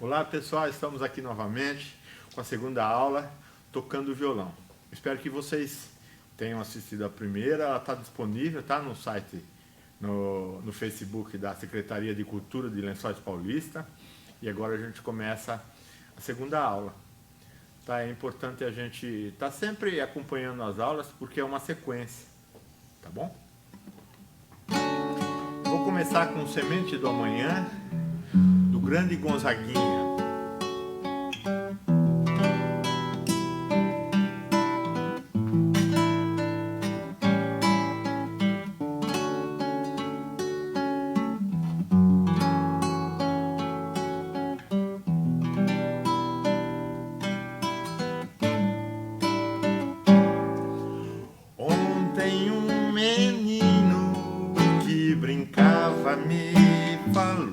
Olá pessoal, estamos aqui novamente com a segunda aula tocando violão. Espero que vocês tenham assistido a primeira, ela está disponível, tá, no site, no Facebook da Secretaria de Cultura de Lençóis Paulista. E agora a gente começa a segunda aula. Tá, é importante a gente estar sempre acompanhando as aulas porque é uma sequência, tá bom? Vou começar com Semente do Amanhã, do grande Gonzaguinha. Ontem um menino que brincava me falou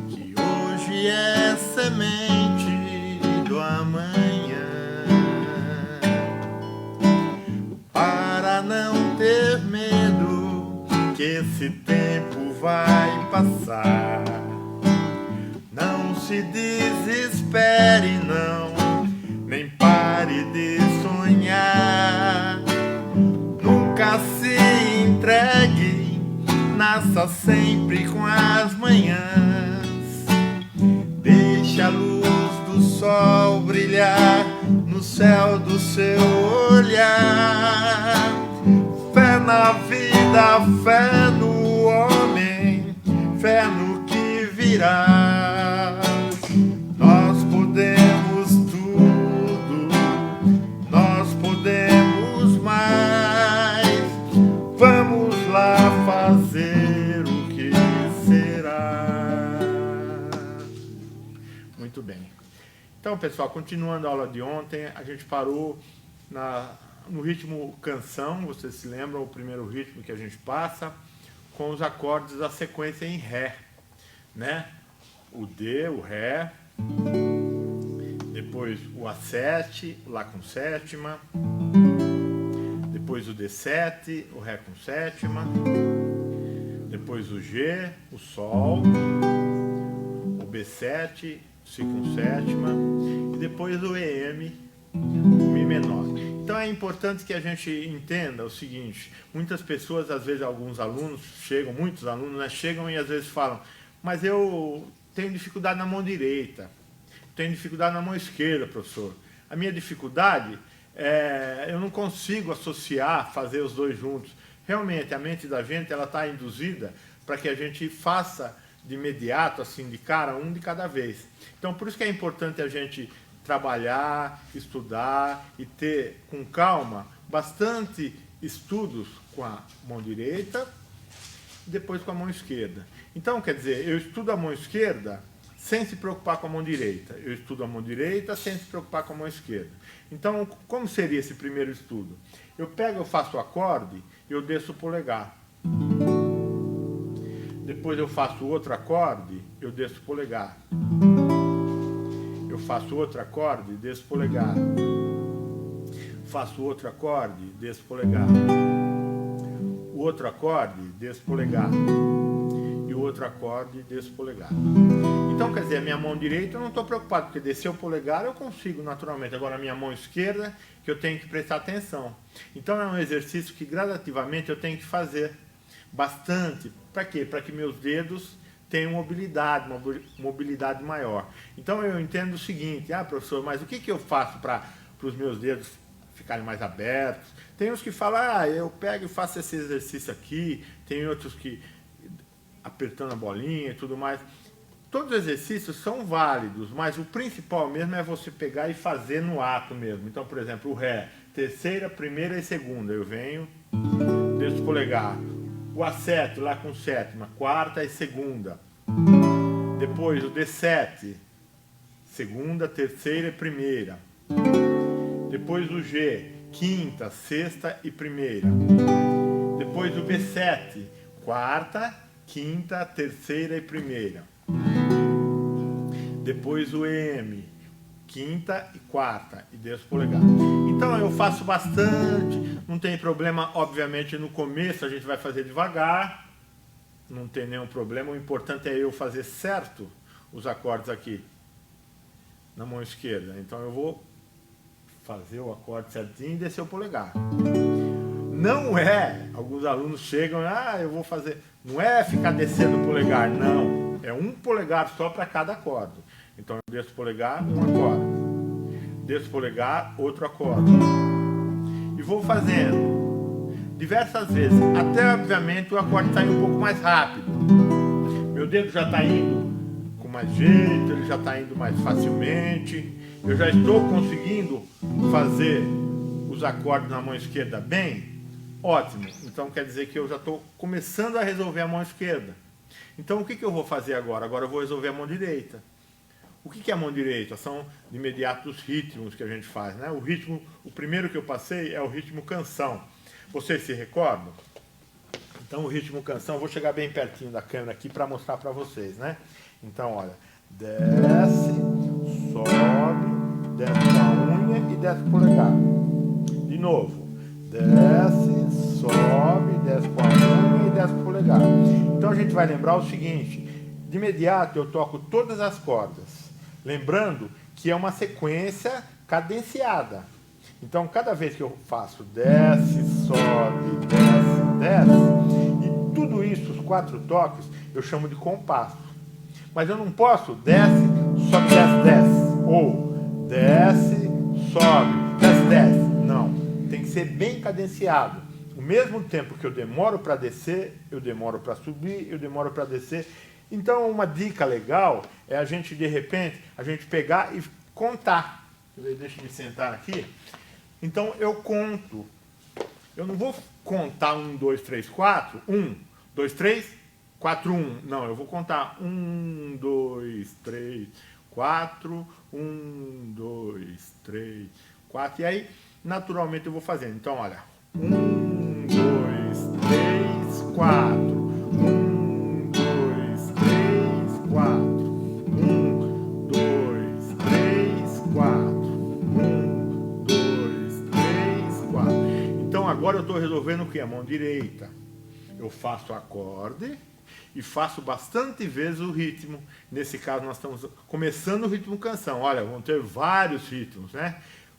que hoje é semente do amanhã. Para não ter medo que esse tempo vai passar, não se desespere não, nem pare de sonhar. Nunca se entregue, nasça sempre com as manhãs. Deixe a luz do sol brilhar no céu do seu olhar. Fé na vida, fé no homem, fé no que virá. Nós podemos tudo, nós podemos mais. Vamos lá fazer o que será. Muito bem. Então, pessoal, continuando a aula de ontem, a gente parou no ritmo canção. Vocês se lembram o primeiro ritmo que a gente passa com os acordes da sequência em Ré, né? O D, o Ré, depois o A7, o Lá com sétima, depois o D7, o Ré com sétima, depois o G, o Sol, o B7, Si com sétima, e depois o EM, o Mi menor. Então é importante que a gente entenda o seguinte: muitas pessoas, às vezes alguns alunos chegam, muitos alunos, né, chegam e às vezes falam: mas eu tenho dificuldade na mão direita, tenho dificuldade na mão esquerda, professor. A minha dificuldade é eu não consigo associar, fazer os dois juntos. Realmente a mente da gente ela está induzida para que a gente faça de imediato, assim, de cara, um de cada vez. Então por isso que é importante a gente trabalhar, estudar e ter com calma bastante estudos com a mão direita e depois com a mão esquerda. Então, quer dizer, eu estudo a mão esquerda sem se preocupar com a mão direita. Eu estudo a mão direita sem se preocupar com a mão esquerda. Então, como seria esse primeiro estudo? Eu pego, eu faço o acorde e eu desço o polegar. Depois eu faço outro acorde, eu desço o polegar. Eu faço outro acorde, desço o polegar. Faço outro acorde, desço o polegar. O outro acorde, desço o polegar. E o outro acorde, desço o polegar. Então, quer dizer, a minha mão direita eu não estou preocupado, porque descer o polegar eu consigo naturalmente. Agora a minha mão esquerda que eu tenho que prestar atenção. Então é um exercício que gradativamente eu tenho que fazer bastante. Para quê? Para que meus dedos tenham mobilidade, uma mobilidade maior. Então eu entendo o seguinte: professor, mas o que eu faço para os meus dedos ficarem mais abertos? Tem uns que falam: eu pego e faço esse exercício aqui. Tem outros que apertando a bolinha e tudo mais. Todos os exercícios são válidos, mas o principal mesmo é você pegar e fazer no ato mesmo. Então, por exemplo, o Ré, terceira, primeira e segunda. Eu venho, desço o polegar. O A7, Lá com sétima, quarta e segunda. Depois o D7, segunda, terceira e primeira. Depois o G, quinta, sexta e primeira. Depois o B7, quarta, quinta, terceira e primeira. Depois o EM, quinta e quarta, e desço o polegar. Então eu faço bastante, não tem problema. Obviamente no começo a gente vai fazer devagar, não tem nenhum problema. O importante é eu fazer certo os acordes aqui na mão esquerda. Então eu vou fazer o acorde certinho e descer o polegar. Não é, alguns alunos chegam, eu vou fazer, não é ficar descendo o polegar, não. É um polegar só para cada acorde. Então eu desço o polegar, um acorde. Desço o polegar, outro acorde. E vou fazendo diversas vezes, até obviamente o acorde sair um pouco mais rápido. Meu dedo já está indo com mais jeito, ele já está indo mais facilmente. Eu já estou conseguindo fazer os acordes na mão esquerda bem. Ótimo, então quer dizer que eu já estou começando a resolver a mão esquerda. Então o que eu vou fazer agora? Agora eu vou resolver a mão direita. O que é a mão direita? São de imediato os ritmos que a gente faz, né? O ritmo, o primeiro que eu passei é o ritmo canção. Vocês se recordam? Então o ritmo canção, eu vou chegar bem pertinho da câmera aqui para mostrar para vocês, né? Então olha, desce, sobe, desce com a unha e desce com o polegar. De novo. Desce, sobe, desce com a unha e desce com o polegar. Então a gente vai lembrar o seguinte, de imediato eu toco todas as cordas, lembrando que é uma sequência cadenciada. Então cada vez que eu faço desce, sobe, desce, desce, e tudo isso, os 4 toques, eu chamo de compasso. Mas eu não posso desce, sobe, desce, desce, ou desce, sobe, desce, desce, não. Tem que ser bem cadenciado. O mesmo tempo que eu demoro para descer, eu demoro para subir, eu demoro para descer. Então uma dica legal é a gente, de repente, a gente pegar e contar. Deixa eu me sentar aqui. Então eu conto. Eu não vou contar 1, 2, 3, 4. 1, 2, 3, 4, 1. Não, eu vou contar 1, 2, 3, 4. 1, 2, 3, 4. E aí, naturalmente eu vou fazendo. Então, olha. 1, 2, 3, 4. 1, 2, 3, 4. 1, 2, 3, 4. 1, 2, 3, 4. Então agora eu estou resolvendo o que? A mão direita. Eu faço acorde e faço bastante vezes o ritmo. Nesse caso nós estamos começando o ritmo canção. Olha, vão ter vários ritmos, né?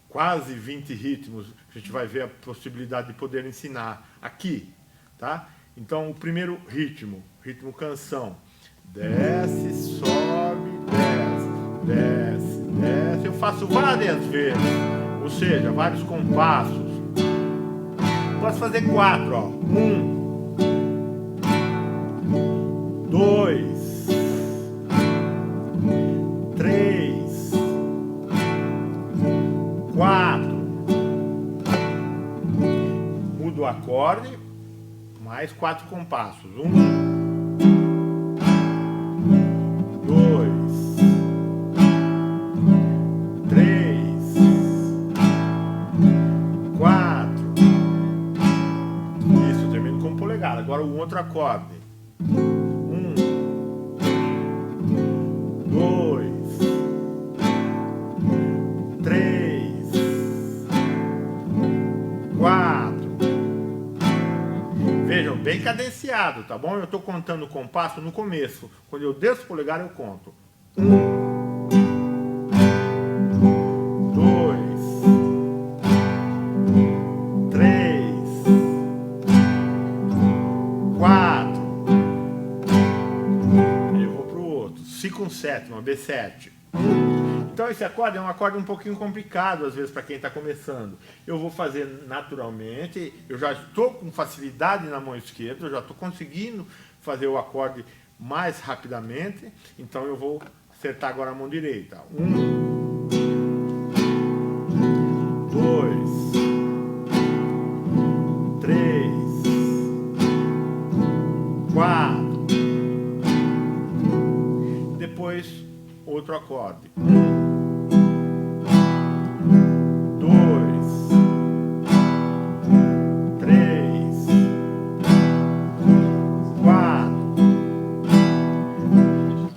Quase 20 ritmos, a gente vai ver a possibilidade de poder ensinar aqui, tá? Então, o primeiro ritmo, ritmo canção, desce, sobe, desce, desce, desce, eu faço várias vezes, ou seja, vários compassos. Posso fazer 4, ó, 1, 2, 3, 4, mudo o acorde, mais 4 compassos. 1, 2, 3, 4. Isso, eu termino com o polegar. Agora o outro acorde. 1, 2, 3, 4. Vejam, bem cadenciado, tá bom? Eu estou contando o compasso no começo. Quando eu desço o polegar, eu conto. 1, 2, 3, 4. Aí eu vou pro outro. Si com sétima, B7. Então esse acorde é um acorde um pouquinho complicado às vezes para quem está começando. Eu vou fazer naturalmente, eu já estou com facilidade na mão esquerda, eu já estou conseguindo fazer o acorde mais rapidamente, então eu vou acertar agora a mão direita. 1, 2, 3, 4. Depois outro acorde. 2,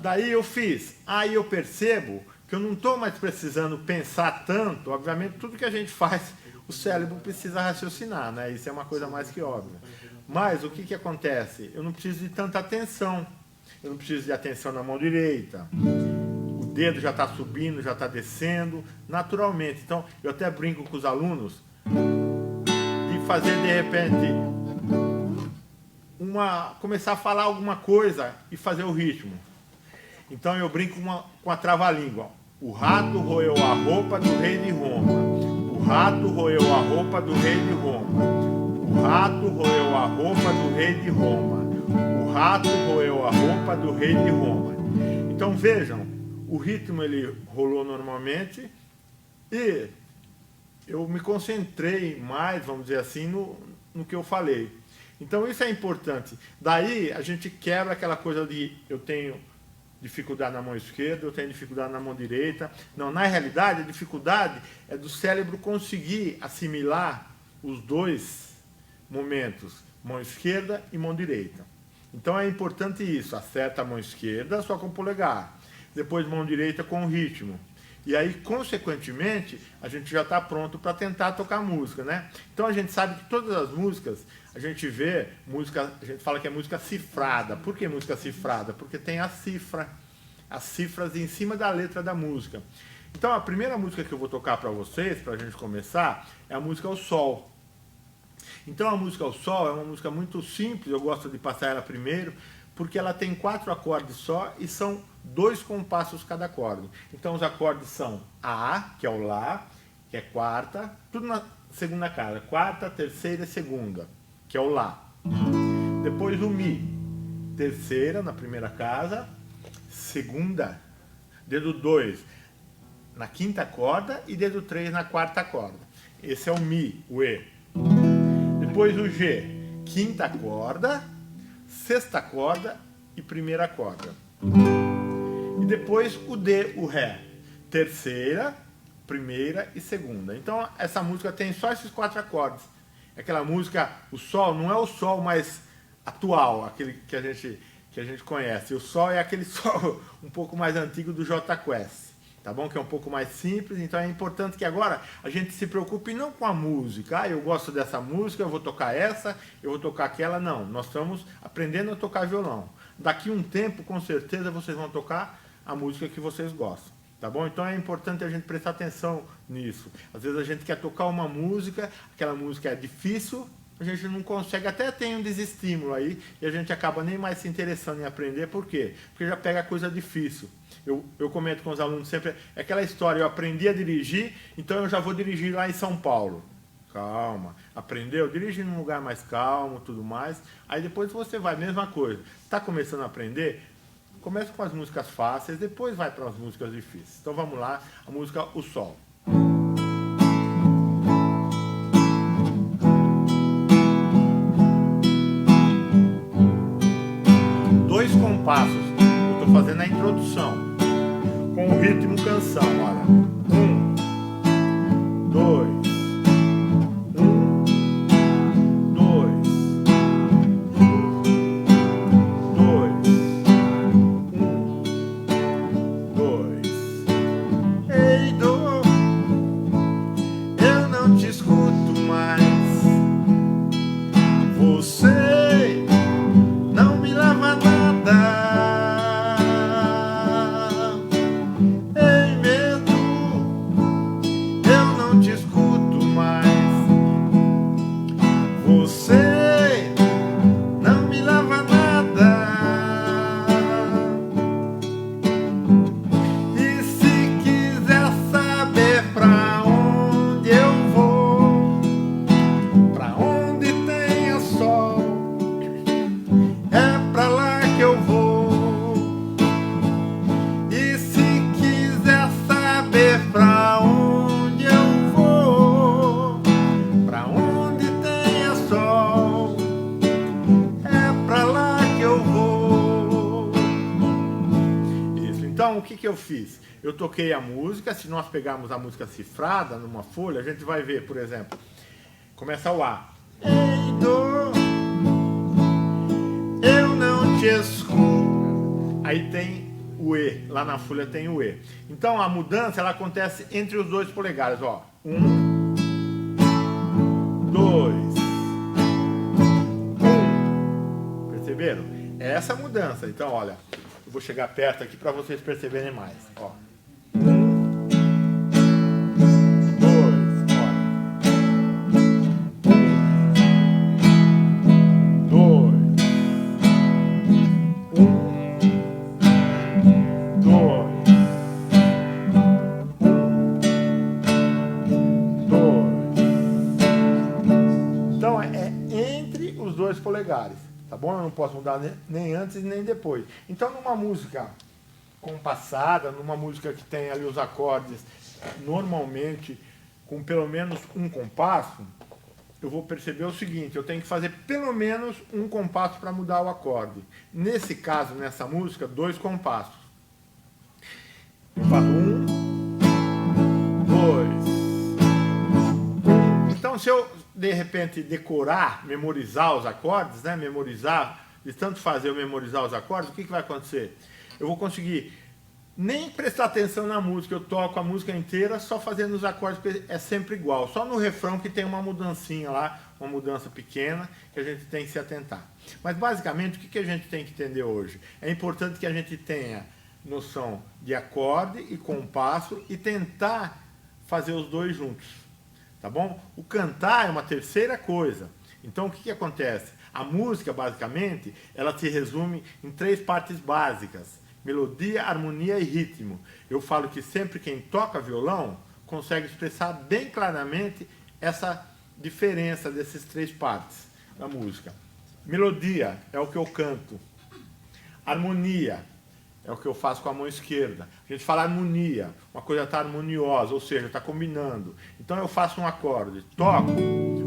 daí eu fiz, aí eu percebo que eu não estou mais precisando pensar tanto. Obviamente tudo que a gente faz, o cérebro precisa raciocinar, né? Isso é uma coisa mais que óbvia. Mas o que acontece? Eu não preciso de tanta atenção. eu não preciso de atenção na mão direita. O dedo já está subindo, já está descendo, naturalmente. Então, eu até brinco com os alunos de fazer, de repente, começar a falar alguma coisa e fazer o ritmo. Então, eu brinco com a trava-língua. O rato roeu a roupa do rei de Roma. O rato roeu a roupa do rei de Roma. O rato roeu a roupa do rei de Roma. O rato roeu a roupa do rei de Roma. Então vejam, o ritmo ele rolou normalmente e eu me concentrei mais, vamos dizer assim, no que eu falei. Então isso é importante. Daí a gente quebra aquela coisa de eu tenho dificuldade na mão esquerda, eu tenho dificuldade na mão direita. Não, na realidade a dificuldade é do cérebro conseguir assimilar os dois momentos, mão esquerda e mão direita. Então é importante isso, acerta a mão esquerda só com o polegar, depois mão direita com o ritmo. E aí, consequentemente, a gente já está pronto para tentar tocar música, né? Então a gente sabe que todas as músicas, a gente vê música, a gente fala que é música cifrada. Por que música cifrada? Porque tem a cifra, as cifras em cima da letra da música. Então a primeira música que eu vou tocar para vocês, para a gente começar, é a música O Sol. Então a música O Sol é uma música muito simples, eu gosto de passar ela primeiro, porque ela tem 4 acordes só e são 2 compassos cada acorde. Então os acordes são A, que é o Lá, que é quarta, tudo na segunda casa, quarta, terceira e segunda, que é o Lá. Depois o Mi, terceira na primeira casa, segunda, dedo 2 na quinta corda e dedo 3 na quarta corda. Esse é o Mi, o E. Depois o G, quinta corda, sexta corda e primeira corda. E depois o D, o Ré, terceira, primeira e segunda. Então essa música tem só esses 4 acordes. Aquela música, o Sol, não é o Sol mais atual, aquele que a gente conhece. O Sol é aquele Sol um pouco mais antigo do Jota Quest, tá bom? Que é um pouco mais simples. Então é importante que agora a gente se preocupe não com a música. Ah, eu gosto dessa música, eu vou tocar essa, eu vou tocar aquela. Não, nós estamos aprendendo a tocar violão. Daqui um tempo, com certeza, vocês vão tocar a música que vocês gostam, tá bom? Então é importante a gente prestar atenção nisso. Às vezes a gente quer tocar uma música, aquela música é difícil, a gente não consegue, até tem um desestímulo aí, e a gente acaba nem mais se interessando em aprender. Por quê? Porque já pega coisa difícil. Eu comento com os alunos sempre, é aquela história, eu aprendi a dirigir, então eu já vou dirigir lá em São Paulo. Calma, aprendeu? Dirige num lugar mais calmo, tudo mais. Aí depois você vai, mesma coisa. Está começando a aprender? Começa com as músicas fáceis, depois vai para as músicas difíceis. Então vamos lá, a música O Sol. Dois compassos, eu estou fazendo a introdução, com o ritmo canção, olha. 1, 2. Então, o que eu fiz? Eu toquei a música, se nós pegarmos a música cifrada numa folha, a gente vai ver, por exemplo, começa o A. Ei, dor, eu não te escuto. Aí tem o E, lá na folha tem o E. Então, a mudança, ela acontece entre os 2 polegares, ó. 1, 2, 1. Perceberam? É essa mudança. Então, olha, eu vou chegar perto aqui para vocês perceberem mais. Ó. Polegares, tá bom? Eu não posso mudar nem antes nem depois. Então, numa música compassada, numa música que tem ali os acordes normalmente com pelo menos um compasso, eu vou perceber o seguinte: eu tenho que fazer pelo menos um compasso para mudar o acorde. Nesse caso, nessa música, 2 compassos. Eu faço 1, 2. Então, se eu de repente decorar, memorizar os acordes, né? Memorizar, de tanto fazer eu memorizar os acordes, o que vai acontecer? Eu vou conseguir nem prestar atenção na música, eu toco a música inteira só fazendo os acordes, porque é sempre igual. Só no refrão que tem uma mudancinha lá, uma mudança pequena, que a gente tem que se atentar. Mas basicamente, o que a gente tem que entender hoje? É importante que a gente tenha noção de acorde e compasso e tentar fazer os dois juntos. Tá bom? O cantar é uma terceira coisa. Então, o que acontece? A música, basicamente, ela se resume em 3 partes básicas: melodia, harmonia e ritmo. Eu falo que sempre quem toca violão consegue expressar bem claramente essa diferença dessas 3 partes da música. Melodia é o que eu canto. Harmonia é o que eu faço com a mão esquerda. A gente fala harmonia, uma coisa está harmoniosa, ou seja, está combinando. Então eu faço um acorde, toco,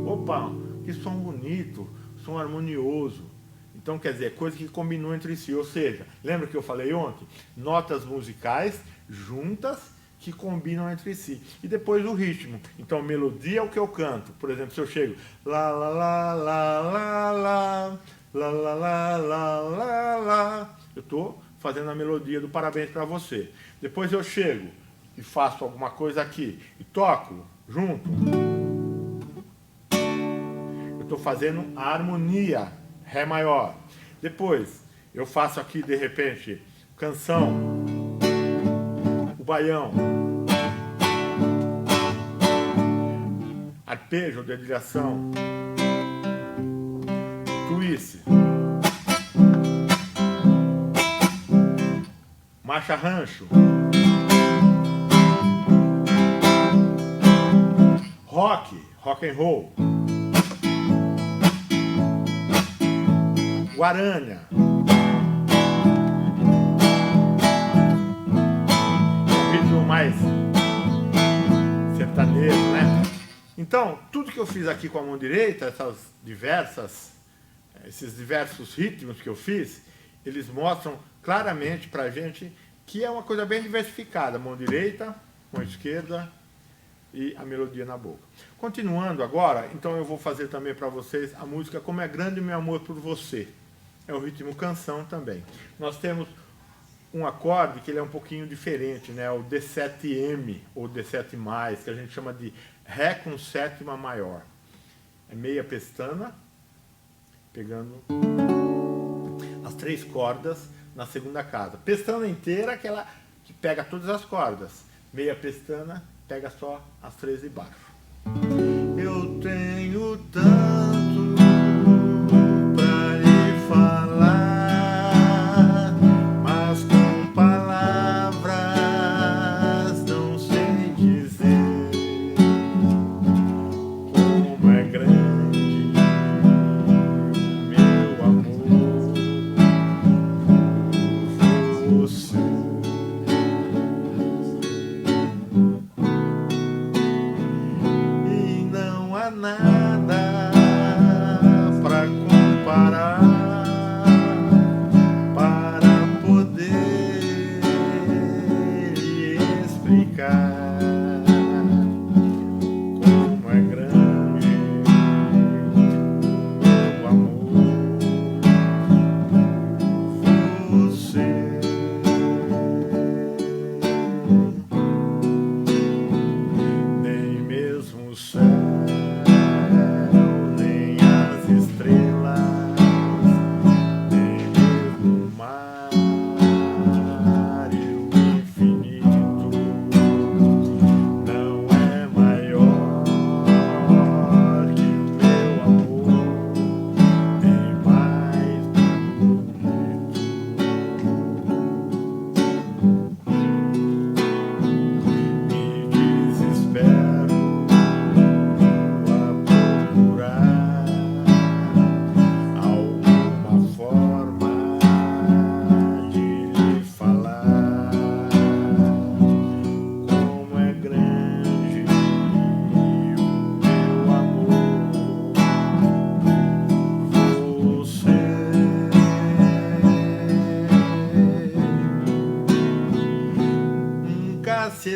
opa, que som bonito, som harmonioso. Então quer dizer, coisa que combinou entre si, ou seja, lembra que eu falei ontem? Notas musicais juntas que combinam entre si. E depois o ritmo. Então melodia é o que eu canto. Por exemplo, se eu chego lá, lá, lá, lá, lá, lá, lá, lá, lá, lá, lá, lá, eu estou fazendo a melodia do Parabéns para Você. Depois eu chego e faço alguma coisa aqui e toco junto. Eu estou fazendo a harmonia, Ré maior. Depois eu faço aqui, de repente, canção, o baião, arpejo, dedilhação, twist, marcha rancho, rock and roll, guarânia, um ritmo mais sertanejo, né? Então, tudo que eu fiz aqui com a mão direita, esses diversos ritmos que eu fiz, eles mostram claramente pra gente que é uma coisa bem diversificada: mão direita, mão esquerda e a melodia na boca. Continuando agora, então eu vou fazer também para vocês a música Como é Grande o Meu Amor por Você. É o ritmo canção também. Nós temos um acorde que ele é um pouquinho diferente, né? O D7M ou D7+, que a gente chama de Ré com sétima maior. É meia pestana, pegando as 3 cordas na segunda casa. Pestana inteira, aquela que pega todas as cordas. Meia pestana, pega só as 3 de baixo. Eu tenho tanto pra lhe falar, mas com palavras não sei dizer como é grande o meu amor por você. Nada pra comparar, para poder lhe explicar como é grande o amor por você. Nem mesmo o céu, nem as estrelas, nem mesmo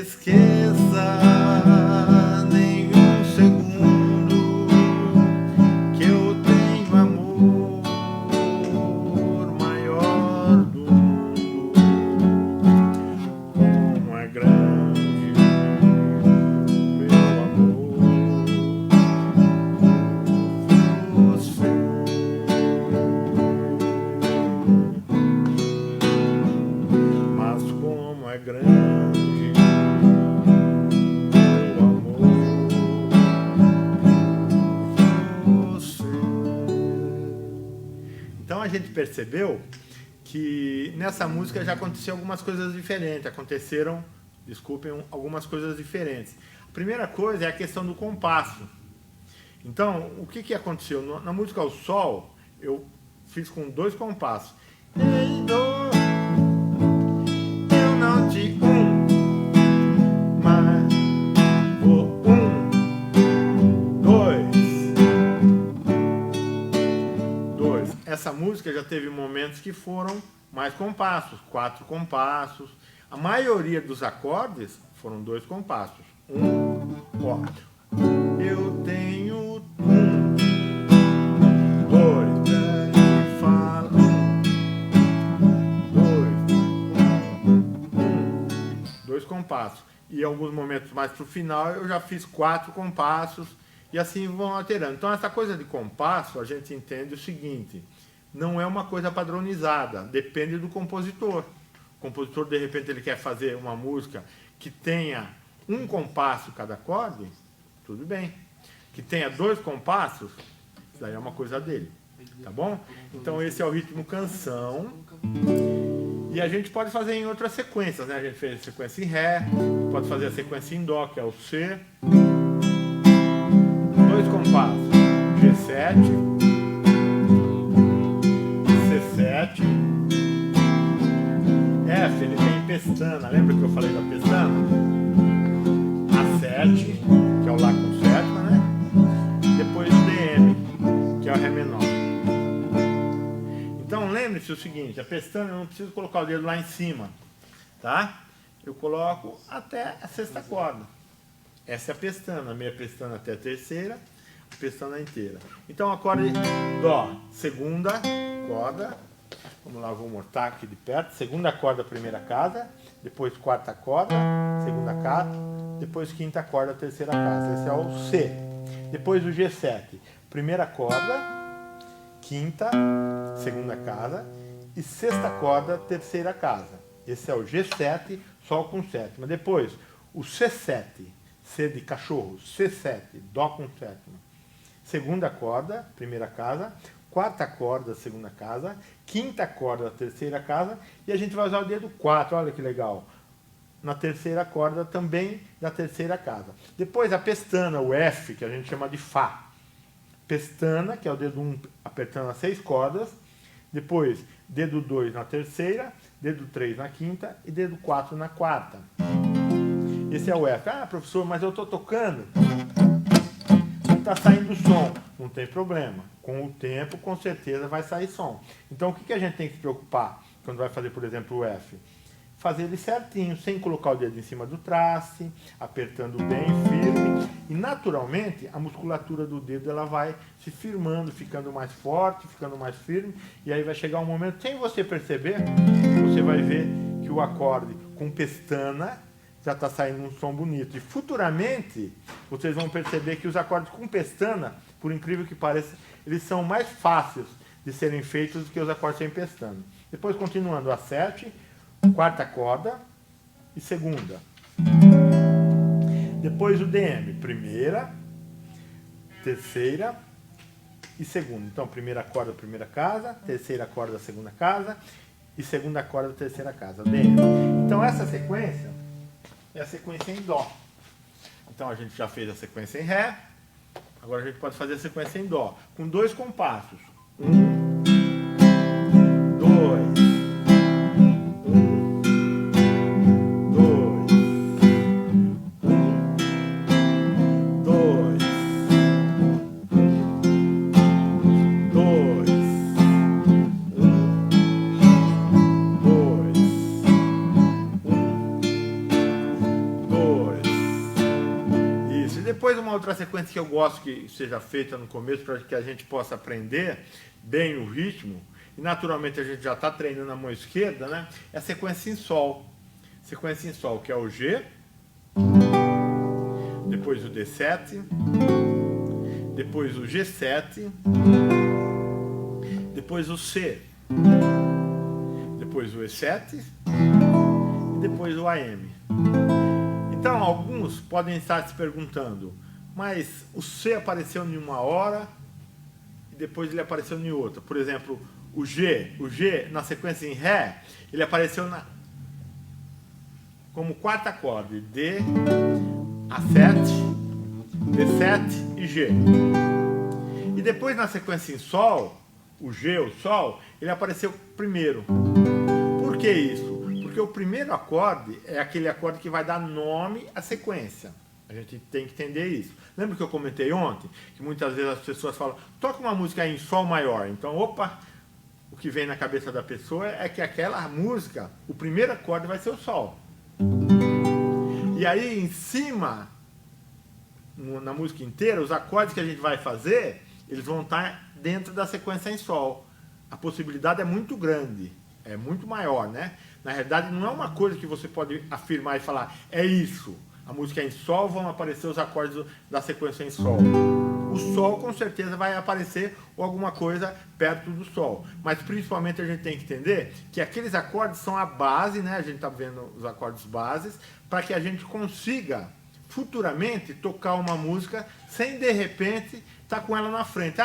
esqueça nem um segundo que eu tenho amor maior do mundo. Como é grande meu amor por você. Mas como é grande meu amor por você. Então a gente percebeu que nessa música já aconteceu algumas coisas diferentes, aconteceram, desculpem, algumas coisas diferentes. A primeira coisa é a questão do compasso. Então, o que aconteceu? Na música O Sol, eu fiz com 2 compassos. Ei, do, eu não te mas vou 2. Essa música já teve momentos que foram mais compassos, 4 compassos. A maioria dos acordes foram 2 compassos. 4. Eu tenho 2, fala 2 compassos. E em alguns momentos mais pro final eu já fiz 4 compassos e assim vão alterando. Então essa coisa de compasso a gente entende o seguinte: não é uma coisa padronizada, depende do compositor. O compositor, de repente, ele quer fazer uma música que tenha 1 compasso cada acorde, tudo bem. Que tenha 2 compassos, isso daí é uma coisa dele, tá bom? Então esse é o ritmo canção. E a gente pode fazer em outras sequências, né? A gente fez a sequência em Ré, pode fazer a sequência em Dó, que é o C. 2 compassos, G7, C7, F, ele tem pestana, lembra que eu falei da pestana? A7, que é o Lá com sétima, né? Depois o DM, que é o Ré menor. Então lembre-se o seguinte, a pestana eu não preciso colocar o dedo lá em cima, tá? Eu coloco até a 6ª corda. Essa é a pestana, a meia pestana até a 3ª, a pestana inteira. Então acorde Dó, 2ª corda. Vamos lá, vou montar aqui de perto. 2ª corda, 1ª casa. Depois 4ª corda, 2ª casa. Depois 5ª corda, 3ª casa. Esse é o C. Depois o G7. 1ª corda, 5ª, 2ª casa. E 6ª corda, 3ª casa. Esse é o G7, Sol com sétima. Depois o C7, C de cachorro. C7, Dó com sétima. 2ª corda, 1ª casa. 4ª corda, 2ª casa, 5ª corda, 3ª casa, e a gente vai usar o dedo 4, olha que legal, na 3ª corda também da 3ª casa. Depois a pestana, o F, que a gente chama de Fá. Pestana, que é o dedo 1 apertando as 6 cordas, depois dedo 2 na 3ª, dedo 3 na 5ª e dedo 4 na 4ª. Esse é o F. Ah, professor, mas eu estou tocando, está saindo som. Não tem problema. Com o tempo, com certeza, vai sair som. Então, o que a gente tem que se preocupar quando vai fazer, por exemplo, o F? Fazer ele certinho, sem colocar o dedo em cima do traste, apertando bem, firme. E, naturalmente, a musculatura do dedo ela vai se firmando, ficando mais forte, ficando mais firme. E aí vai chegar um momento, sem você perceber, você vai ver que o acorde com pestana já está saindo um som bonito. E futuramente, vocês vão perceber que os acordes com pestana, por incrível que pareça, eles são mais fáceis de serem feitos do que os acordes sem pestana. Depois, continuando, A7, 4ª corda e 2ª. Depois o DM, 1ª, 3ª e 2ª. Então, 1ª corda, 1ª casa, 3ª corda, 2ª casa e 2ª corda, 3ª casa. DM. Então, essa sequência é a sequência em Dó. Então a gente já fez a sequência em Ré, agora a gente pode fazer a sequência em Dó, com 2 compassos. 1, 2, 2, Depois uma outra sequência que eu gosto que seja feita no começo para que a gente possa aprender bem o ritmo, e naturalmente a gente já está treinando a mão esquerda, né? É a sequência em Sol. Sequência em Sol, que é o G, depois o D7, depois o G7, depois o C, depois o E7 e depois o AM. Então, alguns podem estar se perguntando, mas o C apareceu em uma hora e depois ele apareceu em outra. Por exemplo, o G na sequência em Ré, ele apareceu como quarto acorde, D, A7, D7 e G. E depois na sequência em Sol, o G, o Sol, ele apareceu primeiro. Por que isso? Porque o primeiro acorde é aquele acorde que vai dar nome à sequência. A gente tem que entender isso. Lembra que eu comentei ontem? Que muitas vezes as pessoas falam, toca uma música em Sol maior. Então, opa, o que vem na cabeça da pessoa é que aquela música, o primeiro acorde vai ser o Sol. E aí, em cima, na música inteira, os acordes que a gente vai fazer, eles vão estar dentro da sequência em Sol. A possibilidade é muito grande, é muito maior, né? Na realidade, não é uma coisa que você pode afirmar e falar, é isso. A música é em Sol, vão aparecer os acordes da sequência em Sol. O Sol, com certeza, vai aparecer ou alguma coisa perto do Sol. Mas, principalmente, a gente tem que entender que aqueles acordes são a base, né? A gente está vendo os acordes bases, para que a gente consiga, futuramente, tocar uma música sem, de repente, estar com ela na frente.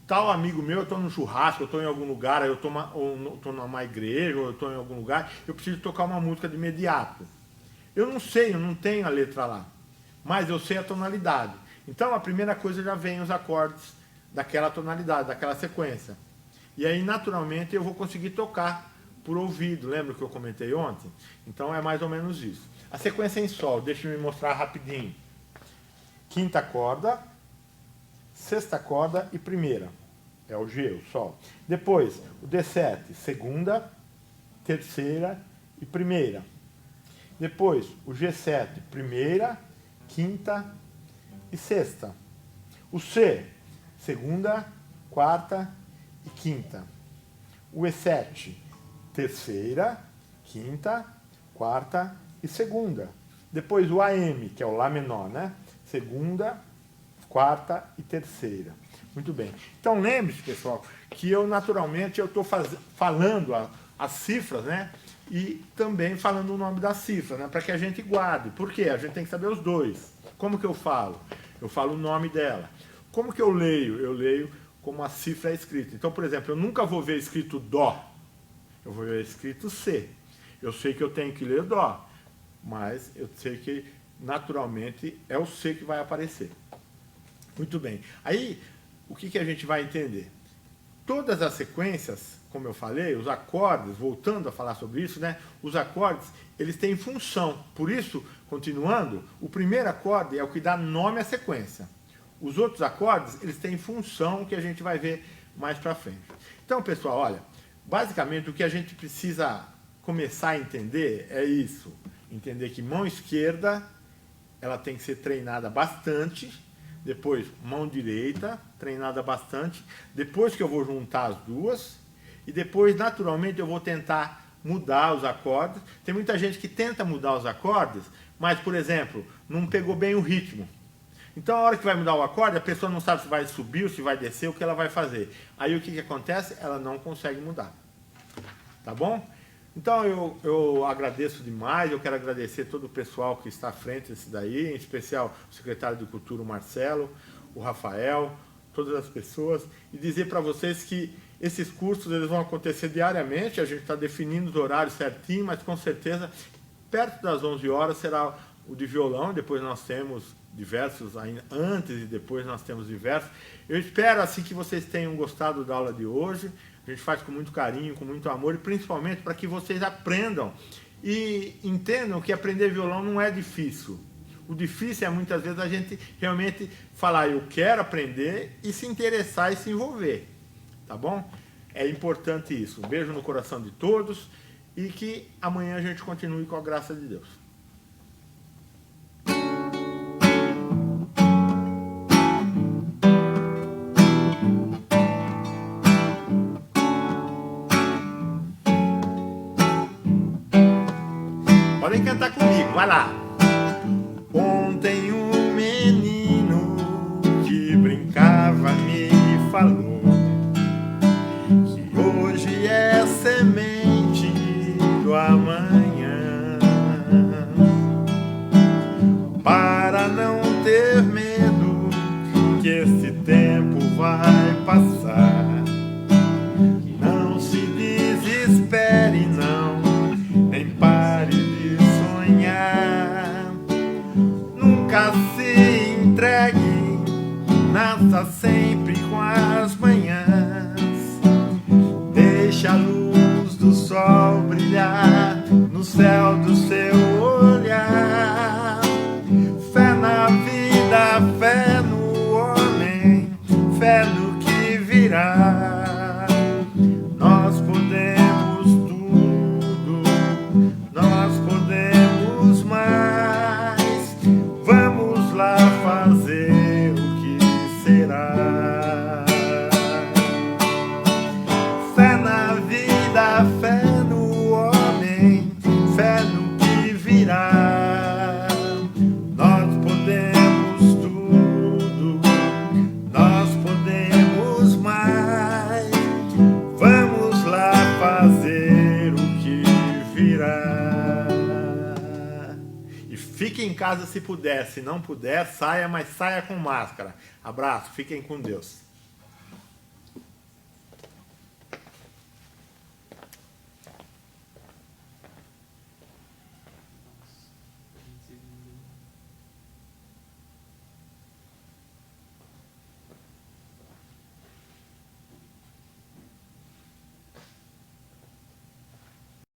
Tal amigo meu, eu estou no churrasco, eu estou em algum lugar, eu estou numa igreja, ou eu estou em algum lugar, eu preciso tocar uma música de imediato. Eu não sei, eu não tenho a letra lá, mas eu sei a tonalidade. Então a primeira coisa já vem os acordes daquela tonalidade, daquela sequência. E aí naturalmente eu vou conseguir tocar por ouvido, lembra que eu comentei ontem? Então é mais ou menos isso. A sequência em Sol, deixa eu me mostrar rapidinho. Quinta corda, sexta corda e primeira. É o G, o Sol. Depois, o D7, segunda, terceira e primeira. Depois, o G7, primeira, quinta e sexta. O C, segunda, quarta e quinta. O E7, terceira, quinta, quarta e segunda. Depois o AM, que é o Lá menor, né? Segunda, quarta e terceira. Muito bem. Então lembre-se, pessoal, que eu naturalmente estou falando as cifras, né? E também falando o nome da cifra, né? Para que a gente guarde. Por quê? A gente tem que saber os dois. Como que eu falo? Eu falo o nome dela. Como que eu leio? Eu leio como a cifra é escrita. Então, por exemplo, eu nunca vou ver escrito Dó. Eu vou ver escrito C. Eu sei que eu tenho que ler Dó, mas eu sei que naturalmente é o C que vai aparecer. Muito bem. Aí, o que a gente vai entender? Todas as sequências, como eu falei, os acordes, voltando a falar sobre isso, né? Os acordes, eles têm função. Por isso, continuando, o primeiro acorde é o que dá nome à sequência. Os outros acordes, eles têm função que a gente vai ver mais para frente. Então, pessoal, olha, basicamente o que a gente precisa começar a entender é isso. Entender que mão esquerda, ela tem que ser treinada bastante. Depois, mão direita, treinada bastante. Depois que eu vou juntar as duas. E depois, naturalmente, eu vou tentar mudar os acordes. Tem muita gente que tenta mudar os acordes, mas, por exemplo, não pegou bem o ritmo. Então, a hora que vai mudar o acorde, a pessoa não sabe se vai subir ou se vai descer, o que ela vai fazer. Aí, o que acontece? Ela não consegue mudar. Tá bom? Então, eu agradeço demais, eu quero agradecer todo o pessoal que está à frente disso daí, em especial o secretário de Cultura, o Marcelo, o Rafael, todas as pessoas, e dizer para vocês que esses cursos eles vão acontecer diariamente, a gente está definindo os horários certinho, mas com certeza, perto das 11 horas será o de violão, depois nós temos diversos, ainda antes e depois nós temos diversos. Eu espero assim que vocês tenham gostado da aula de hoje. A gente faz com muito carinho, com muito amor, e principalmente para que vocês aprendam e entendam que aprender violão não é difícil. O difícil é muitas vezes a gente realmente falar, eu quero aprender, e se interessar e se envolver. Tá bom? É importante isso. Um beijo no coração de todos e que amanhã a gente continue com a graça de Deus. Podem cantar comigo, vai lá. Ontem um menino que brincava me falou que hoje é semente do amanhã. Para não ter medo que esse tempo vai passar, não se desespere não, nem pare de sonhar. Nunca se entregue, nasça sempre com as manhãs. Deixa a luz do sol brilhar no céu do seu olhar. Fé na vida, fé no homem, fé no que virá. Nós podemos tudo, nós podemos mais. Vamos lá fazer o que será. Fé na vida, fé no homem, fé no que virá. Nós podemos tudo, nós podemos mais. Vamos lá fazer o que virá. E fique em casa se puder, se não puder, saia, mas saia com máscara. Abraço, fiquem com Deus.